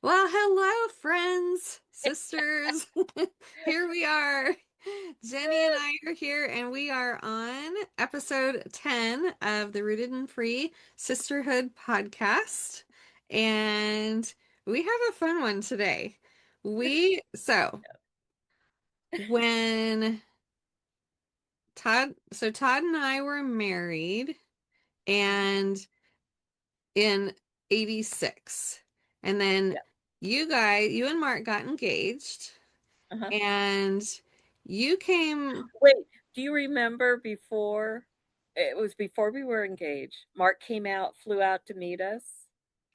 Well, hello, friends, sisters. Here we are. Jeni and I are here, and we are on episode 10 of the Rooted and Free Sisterhood Podcast. And we have a fun one today. When Todd and I were married and in 86. And then Yeah. you and Mark got engaged. Uh-huh. And you came. Wait, do you remember before it was before we were engaged? Mark flew out to meet us,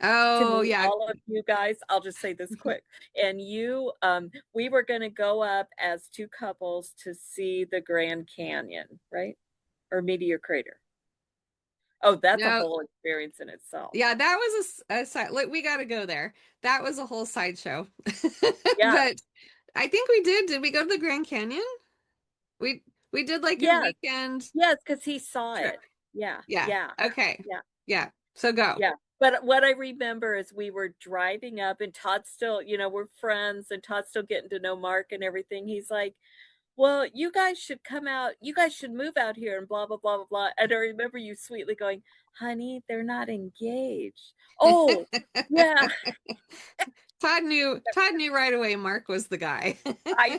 to Oh, meet yeah. all of you guys. I'll just say this quick. And we were going to go up as two couples to see the Grand Canyon, right? Or Meteor Crater. Oh, that's a No, whole experience in itself. yeah, that was a side. Look, we got to go there. That was a whole sideshow. Yeah. But I think we did. Did we go to the Grand Canyon? We we did like a Yes. weekend Yes, because he saw trip. it. Yeah. Yeah. Yeah. Okay. Yeah. Yeah. So go. Yeah. But what I remember is we were driving up and Todd's still, we're friends and Todd's still getting to know Mark and everything. He's like, well, you guys should come out. You guys should move out here and blah, blah, blah, blah, blah. And I remember you sweetly going, honey, they're not engaged. Oh, yeah. Todd knew right away Mark was the guy. I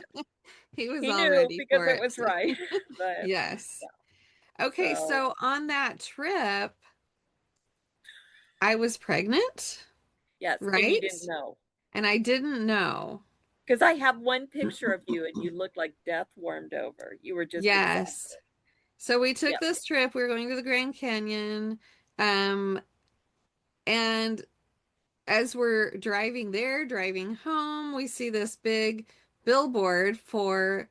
He was He all knew ready because for it it. was right. But Yes. yeah. Okay, So so on that trip, I was pregnant, yes. And you right? didn't know. And I didn't know. Because I have one picture of you and you looked like death warmed over. You were just Yes. exhausted. So we took Yeah. this trip. We were going to the Grand Canyon. Um, and as we're driving there, driving home, we see this big billboard for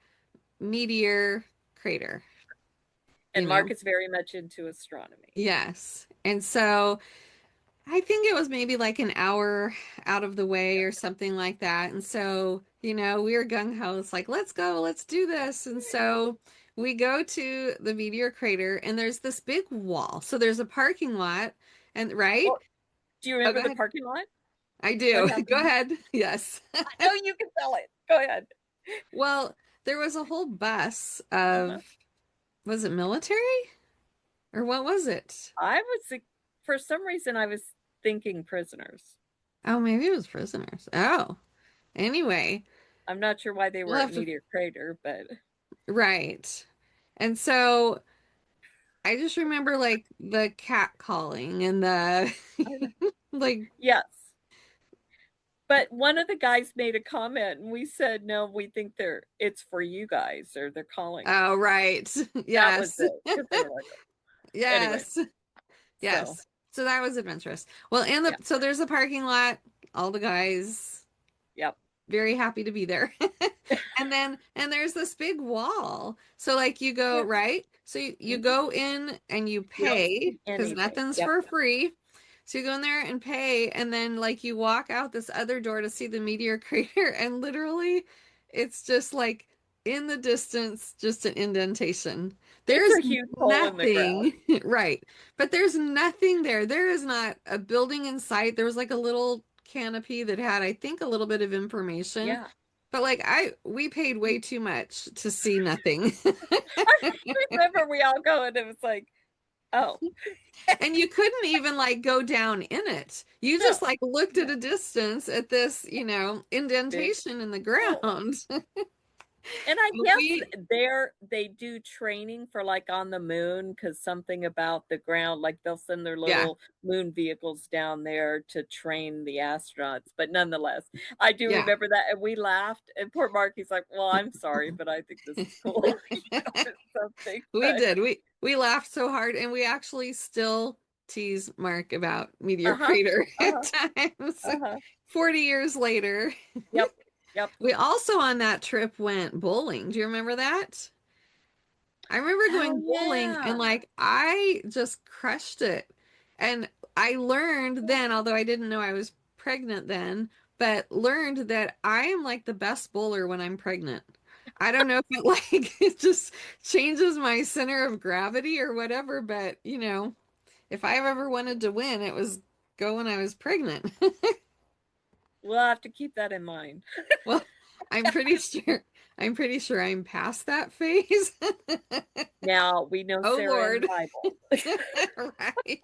Meteor Crater, you And know? Mark is very much into astronomy. Yes. And so I think it was maybe like an hour out of the way or something like that. And so, we were gung ho. It's like, let's go, let's do this. And so we go to the meteor crater and there's this big wall. So there's a parking lot and right? Well, do you Oh, go remember the ahead. parking lot? I What do. Go happened? ahead. Yes. I know you can tell it. Go ahead. Well, there was a whole bus Uh-huh. of, was it military or what was it? I was, for some reason, I was thinking prisoners. Oh, maybe it was prisoners. Oh, anyway, I'm not sure why they we'll were at have to, Meteor Crater, but right. And so I just remember like the cat calling and the I know. like, Yes. But one of the guys made a comment and we said, no, we think it's for you guys or they're calling us. oh, right. That was Yes. it. Because they were like, anyway, Yes. so Yes. So that was adventurous. Well, yeah. so there's a parking lot, all the guys Yep. very happy to be there. And there's this big wall. So like you go, Yeah. right? So you Mhm. go in and you You don't pay see because anything. nothing's Yep. for free. So you go in there and pay, and then like you walk out this other door to see the meteor crater, and literally it's just like in the distance, just an indentation. It's There's a huge hole in the ground. nothing, right? But there's nothing there. There is not a building in sight. There was like a little canopy that had, I think, a little bit of information. Yeah. But like we paid way too much to see nothing. I remember we all go and it was like, oh, And you couldn't even like go down in it. You just no, like looked at no, a distance at this, big indentation in the hole. ground. And I guess We, they do training for like on the moon because something about the ground, like they'll send their yeah, little moon vehicles down there to train the astronauts. But nonetheless, I do yeah. remember that, and we laughed. And poor Mark, he's like, "Well, I'm sorry, but I think this is cool, it's something." We But did. We laughed so hard and we actually still tease Mark about Meteor uh-huh, Crater at uh-huh, times. uh-huh. 40 years later. Yep, yep. We also on that trip went bowling. Do you remember that? I remember Oh going bowling and yeah. like I just crushed it. And I learned then, although I didn't know I was pregnant then, but learned that I am like the best bowler when I'm pregnant. I don't know if it like it just changes my center of gravity or whatever, but if I ever wanted to win, it was go when I was pregnant. We'll have to keep that in mind. Well, I'm pretty sure I'm past that phase. Now, we know Oh Sarah in the Lord. Bible. Right.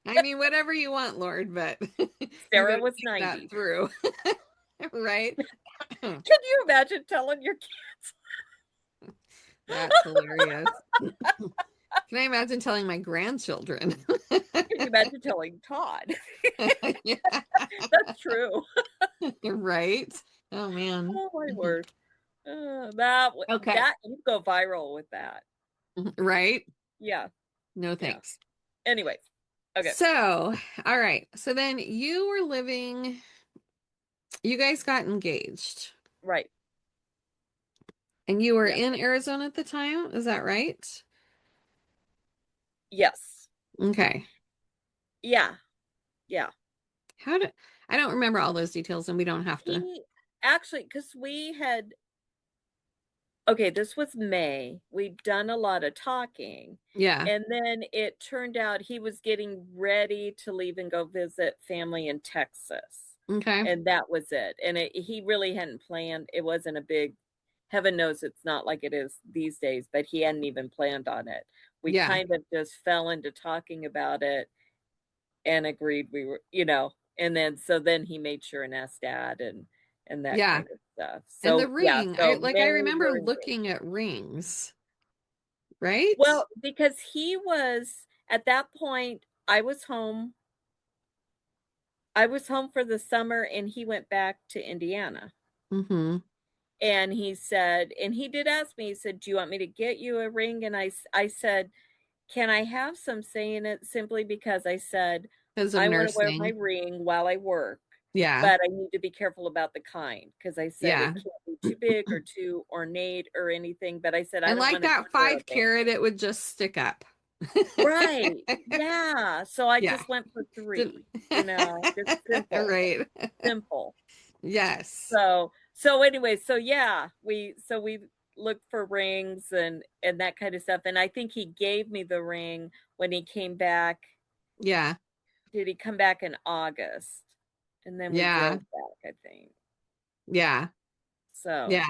I mean, whatever you want, Lord, but you Sarah better was think that 90. through. Right? Can you imagine telling your kids? That's hilarious. Can I imagine telling my grandchildren? Can you imagine telling Todd? Yeah. That's true. Right? Oh man. Oh my word. That Okay. you go viral with that. Right? Yeah. No Yeah. thanks. Anyways. Okay. So, all right. So then you guys got engaged Right. and you were Yeah. in Arizona at the time. Is that right? Yes. Okay. Yeah. Yeah. How did I don't remember all those details and we don't have to. He actually, because we had, okay, this was May. We'd done a lot of talking. Yeah. And then it turned out he was getting ready to leave and go visit family in Texas. Okay. And that was it. And he really hadn't planned. It wasn't a big, heaven knows it's not like it is these days, but he hadn't even planned on it. We Yeah. kind of just fell into talking about it and agreed we were, and then so then he made sure and asked dad and that Yeah. kind of stuff. And the So yeah, ring, so I May remember we're engaged. looking at rings, right? Well, because he was at that point, I was home for the summer and he went back to Indiana. Mm-hmm. And he said, and he did ask me, he said, "Do you want me to get you a ring?" And I said, "Can I have some say in it?" Simply because I said, Because of "I want to wear my nursing. ring while I work, Yeah. but I need to be careful about the kind." Because I said it Yeah. can't be too big or too ornate or anything. But I said, I And don't like want to that glitter a 5 carat, it would just stick up. Right. Yeah. So I Yeah. just went for Didn't- 3, just simple, Right. simple. Yes. So anyway, so yeah, we looked for rings and that kind of stuff. And I think he gave me the ring when he came back. Yeah. Did he come back in August? And then we Yeah. drove back, I think. Yeah. So Yeah.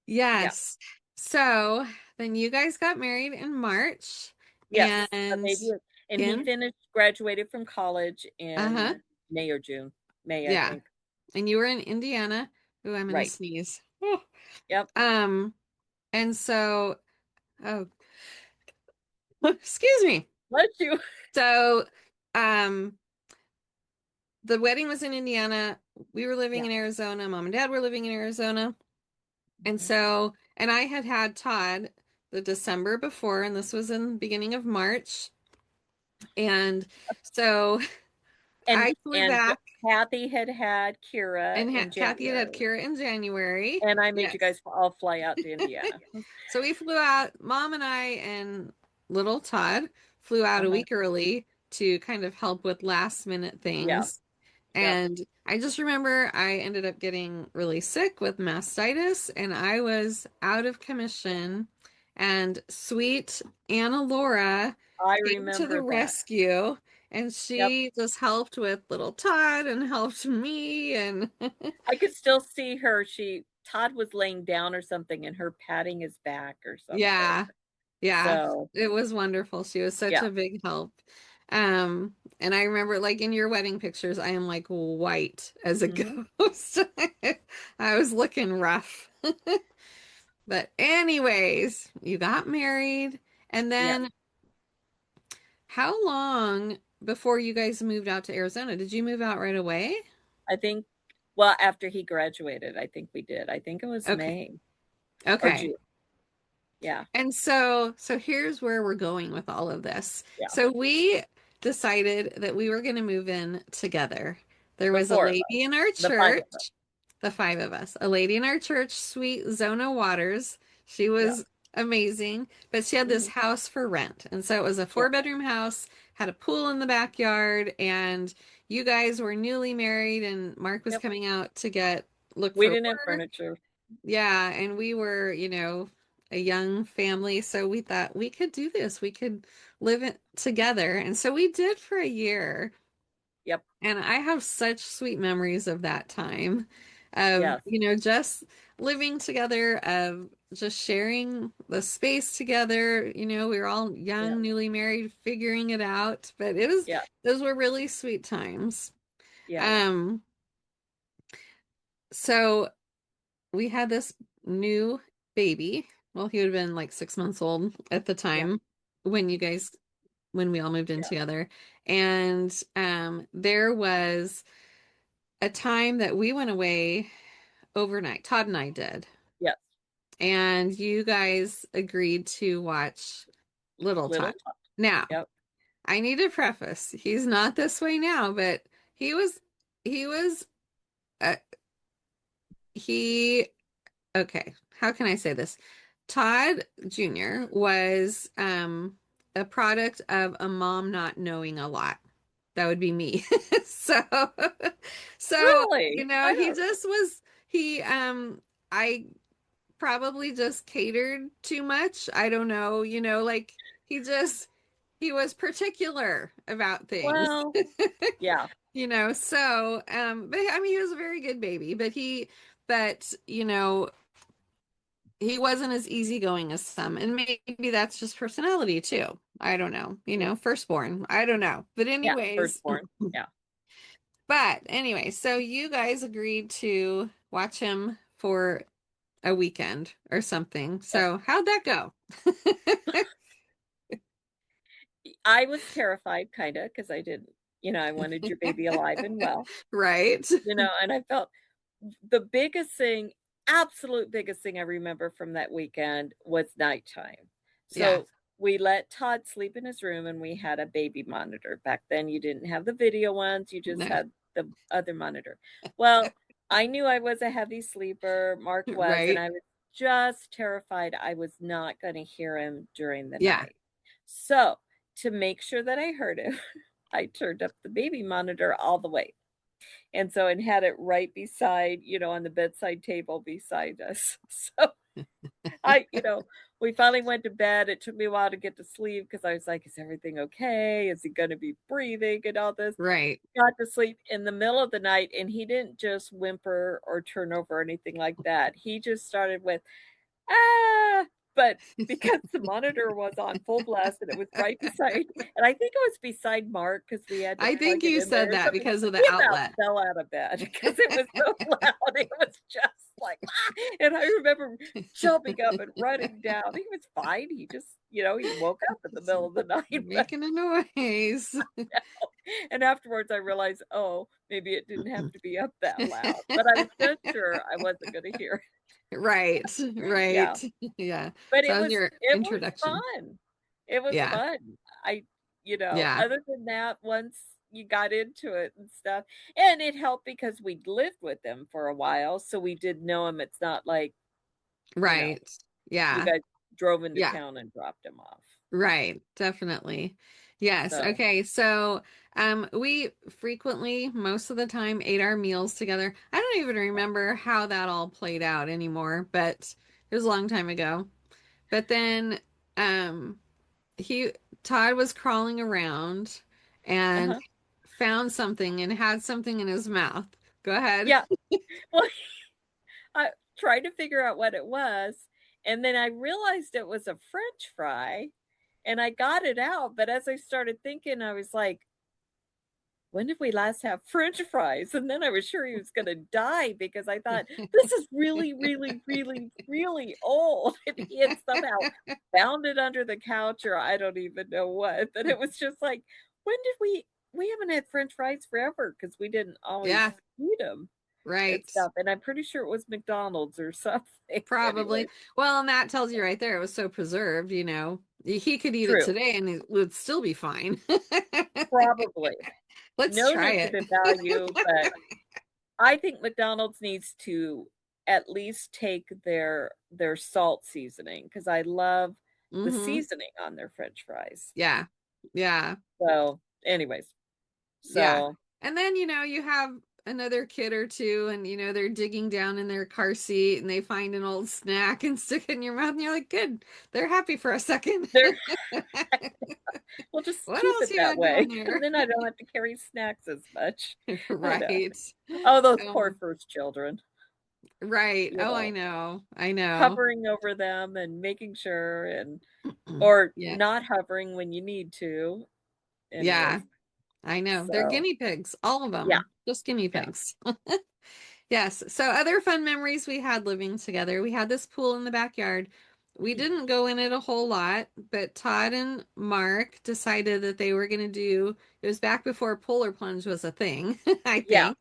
yeah. Yes. So then you guys got married in March Yes. A and baby. And he in, graduated from college uh-huh. in May or June. May, I Yeah. think. And you were in Indiana. Oh, I'm gonna Right. sneeze. Oh. Yep. Um, and so, oh, excuse me. Bless you. So, um, the wedding was in Indiana. We were living Yeah. in Arizona. Mom and dad were living in Arizona. And Mhm. so, and I had Todd the December before, and this was in the beginning of March. And so And I flew and back, Kathy had Kira and in Kathy had January. Kira in January. And I made you Yes. guys all fly out to Indiana. So we flew out, Mom and I and little Todd flew out a Uh-huh. week early to kind of help with last minute Yeah. things. Yep. And I just remember I ended up getting really sick with mastitis and I was out of commission. And sweet Anna Laura I came to the remember that. rescue and Yep. she just helped with little Todd and helped me. And I could still see her. Todd was laying down or something and her patting his back or something. yeah, yeah, So, it was wonderful. She was such yeah. a big help. And I remember like in your wedding pictures, I am like white as a Hmm. ghost. I was looking rough. But anyways, you got married. And Yeah. then how long before you guys moved out to Arizona? Did you move out right away? I think, well, after he graduated, I think we did. I think it was Okay. May or Okay. June. Yeah. And so here's where we're going with all of this. Yeah. So we decided that we were going to move in together. There The was a 4 of lady us, in our the 5 of us. church, the 5 of us, a lady in our church, sweet Zona Waters. She Yeah. was amazing, but she had this Hmm. house for rent. And so it was a Yeah. 4 bedroom house, had a pool in the backyard, and you guys were newly married and Mark was Yep. coming out to look We for didn't have work. furniture. Yeah, and we were, a young family, so we thought we could do this. We could live it together. And so we did for a year. Yep. And I have such sweet memories of that time of, Yes. just living together, of just sharing the space together. We were all Yeah. young, newly married, figuring it out, but Yeah. those were really sweet times. Yeah. Um, so we had this new baby. Well, he would have been like 6 months old at the Yeah. time when when we all moved in Yeah. together. And there was a time that we went away overnight. Todd and I did. Yes. And you guys agreed to watch Little Little Todd. Tot. Now, Yep. I need to preface, he's not this way now, but he was, he was, uh, he, okay, how can I say this? Todd Jr. was a product of a mom not knowing a lot. That would be me. So, Really? I he don't. just was, I probably just catered too much. I don't know, like he was particular about things. Well, yeah. So but I mean he was a very good baby, but he wasn't as easygoing as some, and maybe that's just personality too. I don't know, Yeah. firstborn. I don't know. But Yeah. anyways, Firstborn. Yeah. so you guys agreed to watch him for a weekend or something. Yes. So how'd that go? I was terrified, kind of, because I didn't, I wanted your baby alive and well, Right. and I felt the biggest thing, absolute biggest thing I remember from that weekend was nighttime. Yeah. So we let Todd sleep in his room and we had a baby monitor. Back then, you didn't have the video ones, you just No. had the other monitor. Well, I knew I was a heavy sleeper. Mark was, and Right. I was just terrified I was not going to hear him during the Yeah. night. So, to make sure that I heard him, I turned up the baby monitor all the way. And so and had it right beside, on the bedside table beside us. So I we finally went to bed. It took me a while to get to sleep because I was like, is everything okay? Is he going to be breathing and all this? Right. Got to sleep in the middle of the night and he didn't just whimper or turn over or anything like that. He just started with, ah, but because the monitor was on full blast and it was right beside, and I think it was beside Mark because we had to I plug think it you in there said or that something. because of the He about outlet. fell out of bed because it was so loud. It was just like, ah! And I remember jumping up and running down. He was fine. He just, he woke up in the middle of the night. But, Making a noise. and afterwards, I realized, oh, maybe it didn't have to be up that loud. But I was just sure I wasn't going to hear Right. it. Yeah. Right. Yeah. But So that was your it was introduction. fun. It was Yeah. fun. I Yeah. other than that, once you got into it and stuff, and it helped because we lived with them for a while, so we did know him. It's not like, you know, Right. you Yeah. guys drove into Yeah. town and dropped him off. Right, definitely. Yes. So, Okay. So, we frequently, most of the time, ate our meals together. I don't even remember how that all played out anymore, but it was a long time ago. But then, um, he, Todd was crawling around and uh-huh. found something and had something in his mouth. Go ahead. Yeah. Well, I tried to figure out what it was, and then I realized it was a French fry, and I got it out, but as I started thinking, I was like, when did we last have French fries? And then I was sure he was going to die because I thought, this is really, really, really, really old. And he had somehow found it under the couch, or I don't even know what. But it was just like, when did we haven't had French fries forever because we didn't always Yeah, eat them and right. stuff. And I'm pretty sure it was McDonald's or something. Probably. Anyway, Well, and that tells you right there, it was so preserved, He could eat it true. today and it would still be fine. Probably. Let's No try it. nutritive value, but I think McDonald's needs to at least take their salt seasoning because I love the Hmm. seasoning on their French fries. Yeah. Yeah. So, anyways, Yeah. so And then, you have another kid or two, and they're digging down in their car seat and they find an old snack and stick it in your mouth, and you're like, good, they're happy for a second. They're we'll just What keep else it you that got going way. there? And then I don't have to carry snacks as much. I know. Right. Oh, those poor Um, first children, right. you Oh, I know, know. I know. hovering over them and making sure and or Yeah. not hovering when you need to. Yeah. Anyways, I know. They're so guinea pigs, all of yeah, them. Just guinea yeah. pigs. Yes. So other fun memories we had living together. We had this pool in the backyard. We didn't go in it a whole lot, but Todd and Mark decided that they were going to do, it was back before Polar Plunge was a thing, I Yeah, think.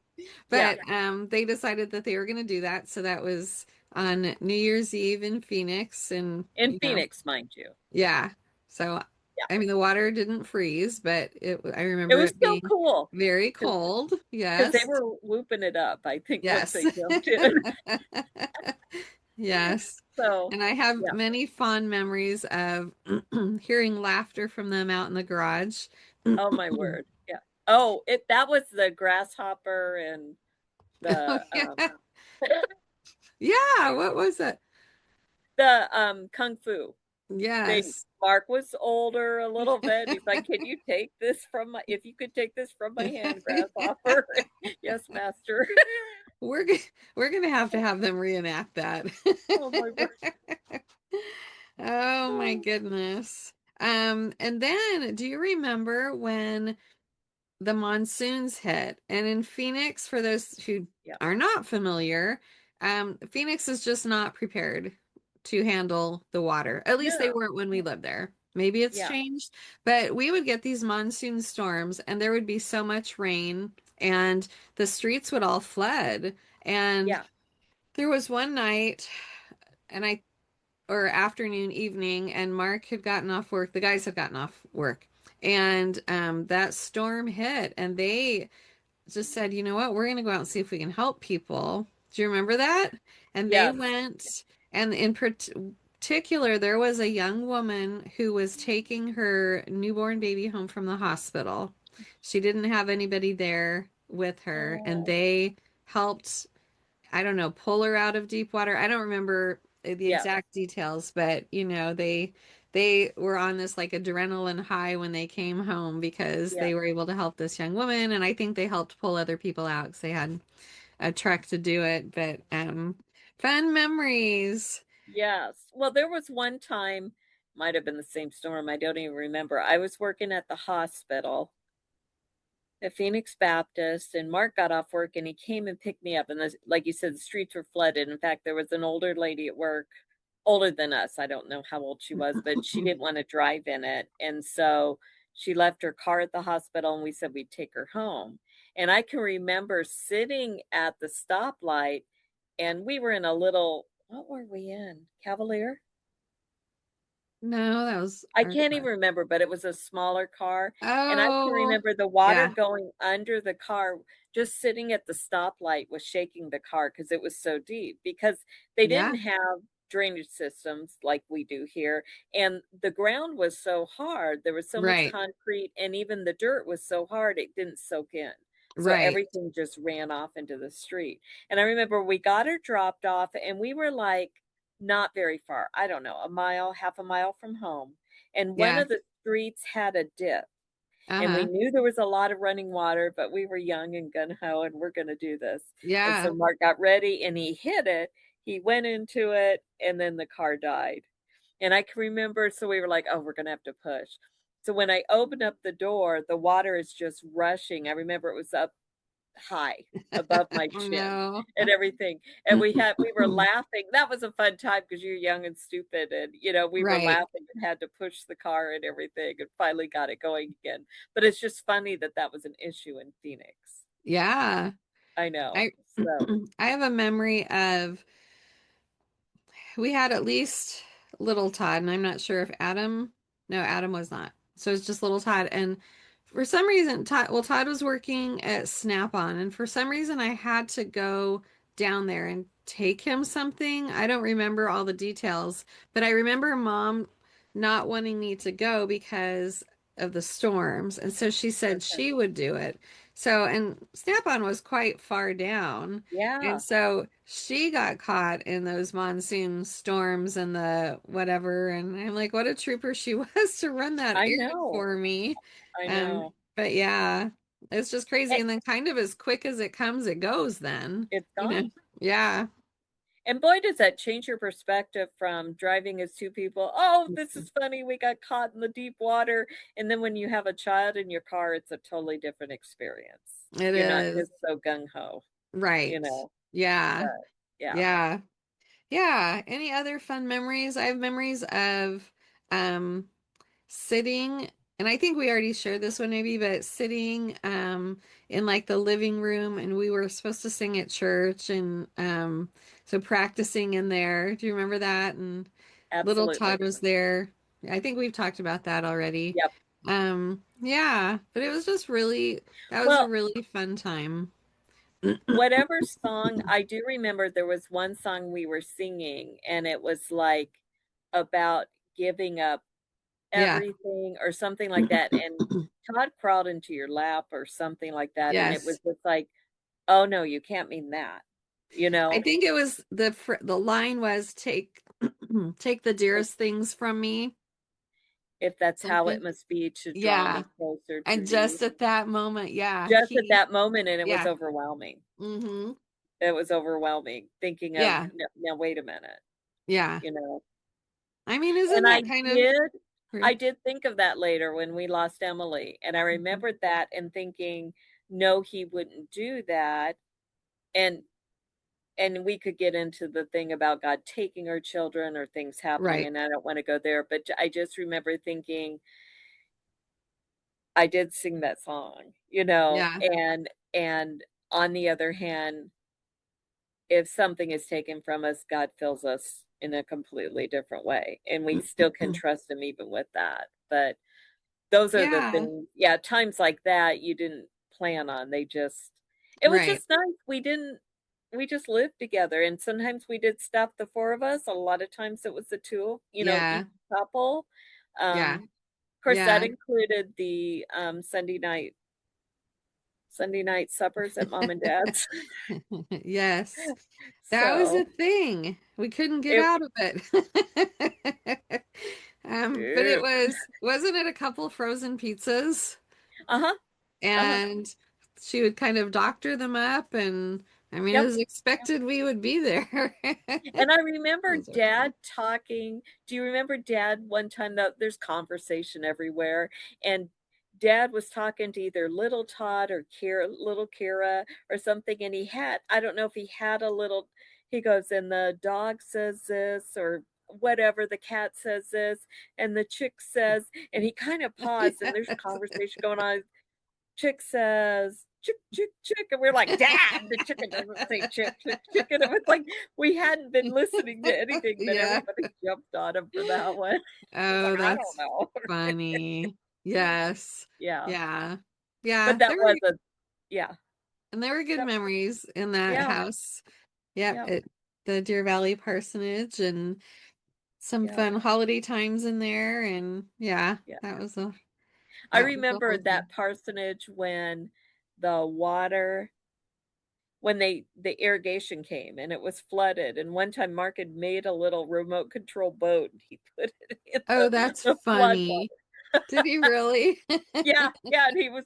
yeah. But they decided that they were going to do that. So that was on New Year's Eve in Phoenix. And, In Phoenix, mind you. yeah. So, Yeah. I mean, the water didn't freeze, but I It remember was it so being cool very because cold. they Yes. were whooping it up, I think, once Yes. they jumped in. Yes. So, And I have yeah. many fond memories of hearing laughter from them out in the garage. Oh my word. Yeah. Oh, it that was the grasshopper and Oh, the yeah. Yeah. What was it? kung fu. They Yes. Mark was older a little bit. He's like, "Can you take this from my if you could take this from my hand, grasshopper?" Yes, master. We're g- we're gonna have to have them reenact that. Oh my word. Oh my goodness. And then do you remember when the monsoons hit? And in Phoenix, for those who Yeah. are not familiar, Phoenix is just not prepared to handle the water. At least they No. weren't when we lived there. Maybe it's Yeah. changed, but we would get these monsoon storms and there would be so much rain and the streets would all flood. And Yeah. there was one night, and or afternoon, evening, and Mark had gotten off work. The guys had gotten off work. And that storm hit, and they just said, you know what, we're going to go out and see if we can help people. Do you remember that? And they Yes. went, and in particular, there was a young woman who was taking her newborn baby home from the hospital. She didn't have anybody there with her, and Oh. they helped, I don't know, pull her out of deep water. I don't remember the Yes. exact details, but they were on this like adrenaline high when they came home because Yeah. they were able to help this young woman, and I think they helped pull other people out because they had a truck to do it. But fun memories. Yes. Well, there was one time, might have been the same storm. I don't even remember. I was working at the hospital at Phoenix Baptist, and Mark got off work and he came and picked me up. And like you said, the streets were flooded. In fact, there was an older lady at work, older than us. I don't know how old she was, but she didn't want to drive in it. And so she left her car at the hospital and we said we'd take her home. And I can remember sitting at the stoplight and we were in a little, what were we in? Cavalier? No, that was I our can't even car. remember, but it was a smaller car, and I can Oh, remember the water yeah, going under the car, just sitting at the stoplight was shaking the car because it was so deep, because they yeah, didn't have drainage systems like we do here, and the ground was so hard, there was so much right, concrete, and even the dirt was so hard it didn't soak in. So right. everything just ran off into the street. And I remember we got her dropped off, and we were like not very far. I don't know, a mile, half a mile from home, and one Yeah, of the streets had a dip, and we uh-huh, knew there was a lot of running water, but we were young and gung-ho and we're going to do this. And yeah. so Mark got ready and he hit it, he went into it, and then the car died. And I can remember, so we were like, oh, we're going to have to push. So when I opened up the door, the water is just rushing. I remember it was up high above my Oh chin no. and everything. And we were laughing. That was a fun time because you're young and stupid. And, we were Right. laughing and had to push the car and everything and finally got it going again. But it's just funny that that was an issue in Phoenix. Yeah. I know. I So, I have a memory of, we had at least little Todd, and I'm not sure if Adam, no, Adam was not. So it's just little Todd. And for some reason, Todd was working at Snap-on, and for some reason I had to go down there and take him something. I don't remember all the details, but I remember mom not wanting me to go because of the storms. And so she said okay. she would do it. So, and Snap-on was quite far down. And Yeah, so she got caught in those monsoon storms and the whatever. And I'm like, what a trooper she was to run that I errand know. for me. I know. But yeah, it's just crazy. And And then kind of as quick as it comes, it goes then, it's you know? gone. Yeah. And boy, does that change your perspective from driving as two people. Oh, this is funny. We got caught in the deep water. And then when you have a child in your car, it's a totally different experience. It You're not is. just so gung ho, you Right. know. Yeah. But yeah, Yeah. Yeah. Any other fun memories? I have memories of um sitting, and I think we already shared this one maybe, but sitting in like the living room, and we were supposed to sing at church, and so practicing in there. Do you remember that? And little absolutely. Todd was there. I think we've talked about that already. Yep. Yeah, but it was just really, that was a Well, really fun time. whatever song, I do remember there was one song we were singing, and it was like about giving up Yeah. everything or something like that. And Todd crawled into your lap or something like that. And it was Yes. just like, oh no, you can't mean that, you I know, think it was the line was take take the dearest things from me. if that's how it Something. must be to draw Yeah. me closer to And thee. just at that moment, yeah, Just at that moment, and it was yeah. overwhelming. Mm-hmm. It was overwhelming thinking of, Yeah. no, now wait a minute, Yeah. you know. I mean, isn't And that kind of I true? did think of that later when we lost Emily. And I Mhm. remembered that and thinking, no, he wouldn't do that. And we could get into the thing about God taking our children or things happening, Right. and I don't want to go there, but I just remember thinking I did sing that song, you know, Yeah. and on the other hand, if something is taken from us, God fills us in a completely different way, and we still can trust him even with that. But those are the Yeah. things, yeah, times like that you didn't plan on. They just it was Right. just nice. We just lived together, and sometimes we did stuff, the four of us. A lot of times it was the two, Yeah. each couple. Yeah. Of course, that Yeah. included the Sunday night suppers at mom and dad's. Yes. That was a So thing. We couldn't get it out of it. But it ew. wasn't it a couple frozen pizzas? Uh-huh. Uh-huh. And she would kind of doctor them up, and I mean, it Yep. was expected we would be there. And I remember Those are dad fun. talking. Do you remember dad one time that there's conversation everywhere? And dad was talking to either little Todd or little Kira or something. And I don't know if he had he goes, and the dog says this or whatever, the cat says this, and the chick says, and he kind of paused and there's conversation going on. Chick says, chick, chick, chick. And we're like, Dad, the chicken doesn't say chick, chick, chicken. It was like we hadn't been listening to anything, but Yeah. everybody jumped on him for that one. He's like, Oh, I don't that's know. funny. Yes. Yeah. Yeah. But Yeah. that was yeah. And there were good Yep. memories in that Yeah. house. Yep. Yep. At the Deer Valley Parsonage, and some Yep. fun holiday times in there. And yeah, Yeah. I that was a remember whole that thing. parsonage when the water when the irrigation came and it was flooded. And one time Mark had made a little remote control boat and he put it in Oh, that's the flood funny. water. Did he really? Yeah, yeah, and he was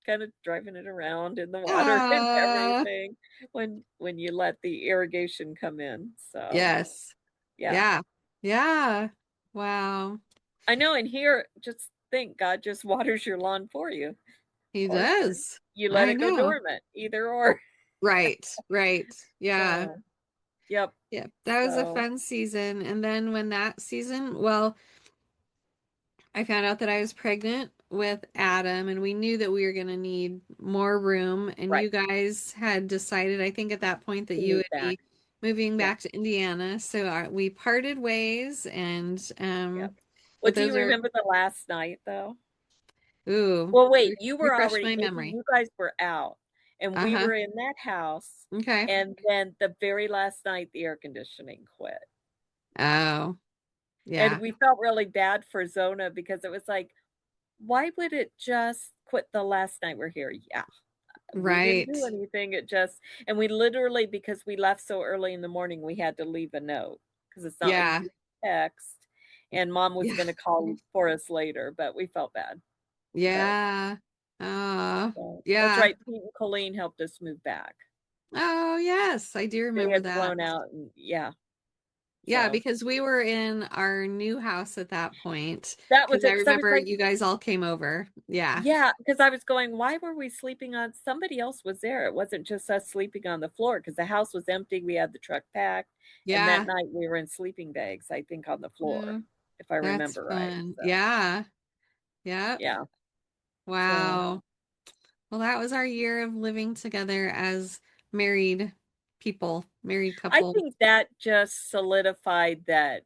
kind of driving it around in the water and Ah, everything when you let the irrigation come in. So, yes. yeah. Yeah. Yeah. Wow. I know, and here just think God just waters your lawn for you He or does. you let I it go know. dormant, either or. Right. Right. Yeah. So, yep. Yeah. That was a So, fun season. And then when that season, well, I found out that I was pregnant with Adam, and we knew that we were going to need more room. And right. you guys had decided, I think at that point, that To you move would back. be moving Yep. back to Indiana. So we parted ways, and Yep. Well, but do you those are, remember the last night though? ooh, Well, wait, you were refresh already, my maybe memory. you guys were out and we Uh-huh. were in that house. Okay. And then the very last night, the air conditioning quit. Oh, And yeah. we felt really bad for Zona because it was like, why would it just quit the last night we're here? Yeah. We didn't Right. do anything. It just, and we literally, because we left so early in the morning, we had to leave a note because it's not like you Yeah. could text. And mom was Yeah. going to call for us later, but we felt bad. But Yeah. that's Yeah. right. Pete and Colleen helped us move back. Oh, yes. I do They remember had that. flown out, and yeah. Yeah, So because we were in our new house at that point. that was Because I it. Because I was remember like, you guys all came over. Yeah. yeah, because I was going, why were we sleeping on, somebody else was there. It wasn't just us sleeping on the floor because the house was empty. We had the truck packed. And that Yeah. night we were in sleeping bags, I think, on the floor, Mm, if I that's remember right. fun. So Yeah. Yep. yeah. So Wow. Well, that was our year of living together as married people, married I couple. think that just solidified that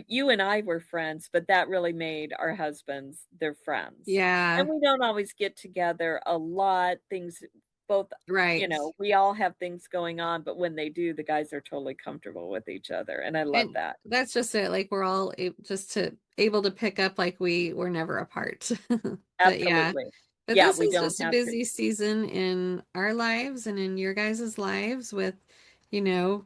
you and I were friends, but that really made our husbands their friends. And Yeah. we don't always get together a lot. Things both, Right. we all have things going on, but when they do, the guys are totally comfortable with each other. And I love And that. that's just it. Like we're all just to able to pick up like we were never apart. But yeah. Absolutely. But Yeah, this we is don't just a have to. busy season in our lives and in your guys' lives with, you know,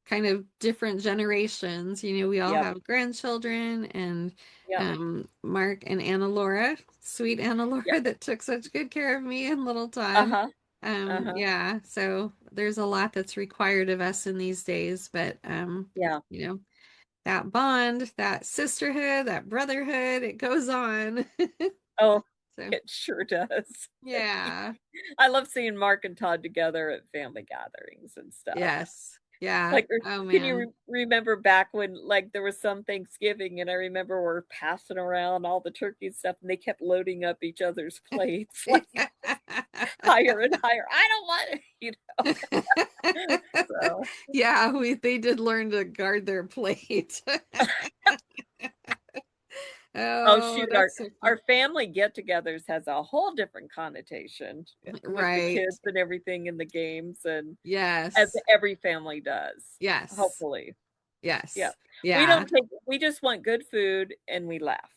kind of different generations. You know, we all Yep. have grandchildren and Yep. Mark and Anna Laura, sweet Anna Laura Yep. that took such good care of me and little Todd. Uh-huh. Uh-huh. Yeah, so there's a lot that's required of us in these days, but Yeah. you know, that bond, that sisterhood, that brotherhood, it goes on. Oh, So, it sure does. yeah. I love seeing Mark and Todd together at family gatherings and stuff. Yes. Yeah. Like, Oh can you man. remember back when, like, there was some Thanksgiving, and I remember we're passing around all the turkey and stuff, and they kept loading up each other's plates, like, higher and higher. I don't want it, So, Yeah, they did learn to guard their plate. oh, Oh, shoot, that's so our fun. family get-togethers has a whole different connotation with the Right. kids and everything in the games, and as Yes. every family does, Yes. hopefully. Yeah. Yes. We Yeah. don't take we just want good food and we laugh.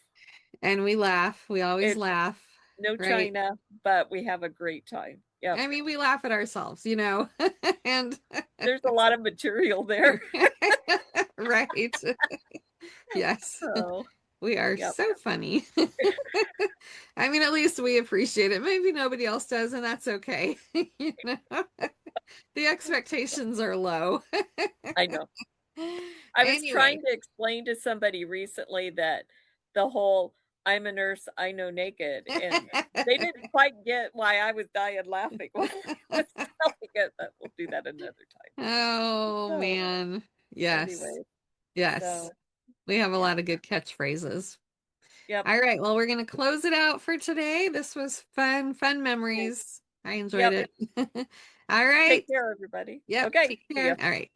And we laugh. We always It's laugh. no Right. China, but we have a great time. Yep. I mean, we laugh at ourselves, you know. And There's a lot of material there. right. Yes. So, We are yep. so funny. I mean, at least we appreciate it. Maybe nobody else does, and that's okay. You know, the expectations are low. I know. I was Anyway. trying to explain to somebody recently that the whole "I'm a nurse, I know naked," and they didn't quite get why I was dying laughing when I was telling it, but we'll do that another time. Oh So, man. Yes. anyway, Yes. so We have a yeah. lot of good catchphrases. Yep. All right. Well, we're going to close it out for today. This was fun, fun Cool. memories. I enjoyed Yep. it. All right. Take care, everybody. Yep. Okay. Take See care. ya. All right.